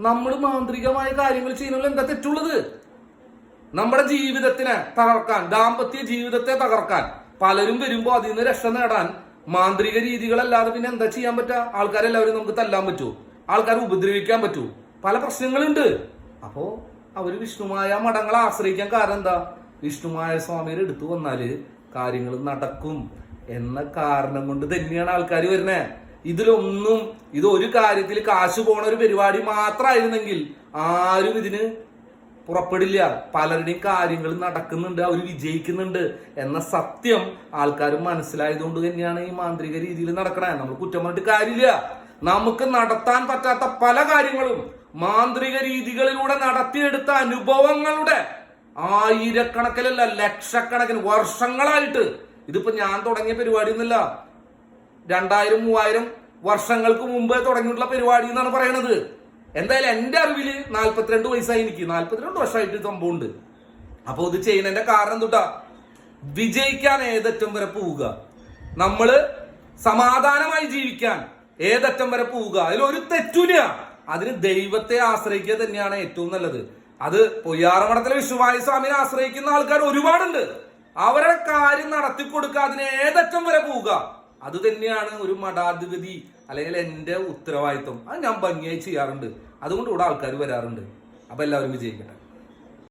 നമ്മൾ മാന്ത്രികമായ കാര്യങ്ങൾ ചെയ്യുന്നതിൽ എന്താ തെറ്റുള്ളത്? നമ്മുടെ ജീവിതത്തിനെ തകർക്കാൻ, ദാമ്പത്യ ജീവിതത്തെ തകർക്കാൻ പലരും വരുമ്പോ അതിൽ നിന്ന് രക്ഷ നേടാൻ മാന്ത്രിക രീതികളല്ലാതെ പിന്നെ എന്താ ചെയ്യാൻ പറ്റുക? ആൾക്കാരെല്ലാവരും നമുക്ക് തല്ലാൻ പറ്റൂ, ആൾക്കാരെ ഉപദ്രവിക്കാൻ പറ്റൂ, പല പ്രശ്നങ്ങളുണ്ട്. അപ്പോ അവര് വിഷ്ണുമായ മഠങ്ങളെ ആശ്രയിക്കാൻ കാരണം എന്താ? വിഷ്ണുമായ സ്വാമിയുടെ അടുത്ത് വന്നാല് കാര്യങ്ങൾ നടക്കും എന്ന കാരണം കൊണ്ട് തന്നെയാണ് ആൾക്കാർ വരുന്നത്. ഇതിലൊന്നും ഒരു കാര്യത്തിൽ കാശ് പോണ ഒരു പരിപാടി മാത്രമായിരുന്നെങ്കിൽ ആരും ഇതിന് പുറപ്പെടില്ല. പലരുടെയും കാര്യങ്ങൾ നടക്കുന്നുണ്ട്, അവർ വിജയിക്കുന്നുണ്ട് എന്ന സത്യം ആൾക്കാർ മനസ്സിലായതുകൊണ്ട് തന്നെയാണ് ഈ മാന്ത്രിക രീതിയിൽ നടക്കണേ. നമ്മൾ കുറ്റം പറഞ്ഞിട്ട് കാര്യമില്ല. നമുക്ക് നടത്താൻ പറ്റാത്ത പല കാര്യങ്ങളും മാന്ത്രിക രീതികളിലൂടെ നടത്തിയെടുത്ത അനുഭവങ്ങളുടെ ആയിരക്കണക്കിലല്ല ലക്ഷക്കണക്കിന് വർഷങ്ങളായിട്ട്, ഇതിപ്പോ ഞാൻ തുടങ്ങിയ പരിപാടി ഒന്നുമില്ല, 2000-3000 വർഷങ്ങൾക്ക് മുമ്പേ തുടങ്ങിയിട്ടുള്ള പരിപാടി എന്നാണ് പറയണത്. എന്തായാലും എന്റെ അറിവില് 42 വയസ്സായി, എനിക്ക് 42 വർഷമായിട്ട് സംഭവം ഉണ്ട്. അപ്പൊ ഇത് ചെയ്യുന്നതിന്റെ കാരണം എന്തുട്ടാ? വിജയിക്കാൻ ഏതറ്റം വരെ പോവുക, നമ്മള് സമാധാനമായി ജീവിക്കാൻ ഏതറ്റം വരെ പോവുക, അതിലൊരു തെറ്റില്ല. അതിന് ദൈവത്തെ ആശ്രയിക്കുക തന്നെയാണ് ഏറ്റവും നല്ലത്. അത് പൊയ്യാറമഠത്തിലെ വിഷ്ണുമായ സ്വാമിനെ ആശ്രയിക്കുന്ന ആൾക്കാർ ഒരുപാടുണ്ട്. അവരുടെ കാര്യം നടത്തി കൊടുക്കുക, അതിന് ഏതറ്റം വരെ പോവുക, അത് തന്നെയാണ് ഒരു മഠാധിപതി അല്ലെങ്കിൽ എന്റെ ഉത്തരവാദിത്വം. അത് ഞാൻ ഭംഗിയായി ചെയ്യാറുണ്ട്. അതുകൊണ്ട് ഇവിടെ ആൾക്കാർ വരാറുണ്ട്. അപ്പൊ എല്ലാവരും വിജയിക്കട്ടെ.